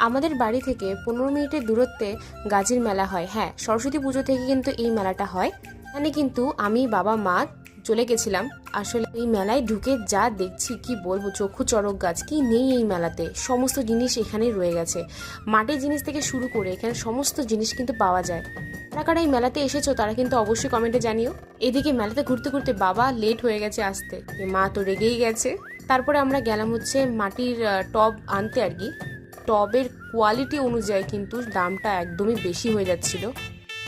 আমাদের বাড়ি থেকে 15 মিনিটের দূরত্বে গাজীর মেলা হয়। হ্যাঁ, সরস্বতী পুজো থেকে কিন্তু এই মেলাটা হয়। এখানে কিন্তু আমি বাবা মা চলে গেছিলাম। আসলে এই মেলায় ঢুকে যা দেখছি কি বলবো, চক্ষু চড়ক গাছ কি নেই এই মেলাতে, সমস্ত জিনিস এখানে রয়ে গেছে। মাটির জিনিস থেকে শুরু করে এখানে সমস্ত জিনিস কিন্তু পাওয়া যায়। কারা কারা এই মেলাতে এসেছো তারা কিন্তু অবশ্যই কমেন্টে জানিও। এদিকে মেলাতে ঘুরতে ঘুরতে বাবা লেট হয়ে গেছে আসতে, মা তো রেগেই গেছে। তারপরে আমরা গেলাম হচ্ছে মাটির টব আনতে আর কি। টবের কোয়ালিটি অনুযায়ী কিন্তু দামটা একদমই বেশি হয়ে যাচ্ছিল।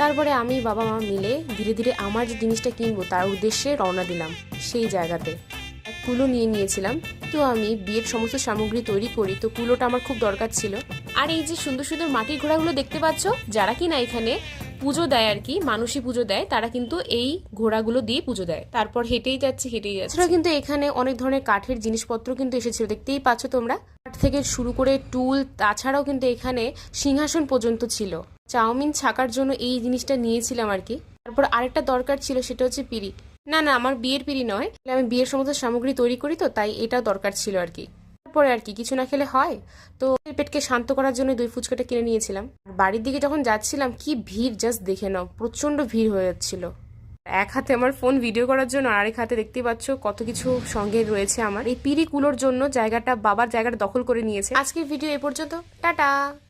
তারপরে আমি বাবা মা মিলে ধীরে ধীরে আমার যে জিনিসটা কিনবো তার উদ্দেশ্যে রওনা দিলাম সেই জায়গাতে। এক কুলো নিয়ে নিয়েছিলাম। তো আমি বিয়ের সমস্ত সামগ্রী তৈরি করি, তো কুলোটা আমার খুব দরকার ছিল। আর এই যে সুন্দর সুন্দর মাটির ঘোড়াগুলো দেখতে পাচ্ছ, যারা কিনা এখানে পুজো দেয় আর কি, মানুষই পুজো দেয়, তারা কিন্তু এই ঘোড়াগুলো দিয়ে পুজো দেয়। তারপর হেঁটেই যাচ্ছে। এছাড়া কিন্তু এখানে অনেক ধরনের কাঠের জিনিসপত্র কিন্তু এসেছিল, দেখতেই পাচ্ছ তোমরা। কাঠ থেকে শুরু করে টুল, তাছাড়াও কিন্তু এখানে সিংহাসন পর্যন্ত ছিল। চাউমিন ছাকার জন্য এই জিনিসটা নিয়েছিলাম আর কি। তারপর আরেকটা দরকার ছিল, সেটা হচ্ছে পিঁড়ি। না না, আমার বিয়ের পিঁড়ি নয়, আমি বিয়ের সমস্ত সামগ্রী তৈরি করি, তো তাই এটা দরকার ছিল আর কি। তারপরে আর কি, কিছু না খেলে হয়, তো পেটকে শান্ত করার জন্য দই ফুচকাটা কিনে নিয়েছিলাম। বাড়ির দিকে যখন যাচ্ছিলাম কি ভিড়, জাস্ট দেখে নাও, প্রচন্ড ভিড় হয়ে যাচ্ছিল। এক হাতে আমার ফোন ভিডিও করার জন্য, আরেক হাতে দেখতেই পাচ্ছ কত কিছু সঙ্গে রয়েছে আমার। এই পিঁড়ি কুলোর জন্য বাবার জায়গাটা দখল করে নিয়েছে। আজকের ভিডিও এ পর্যন্ত, টাটা।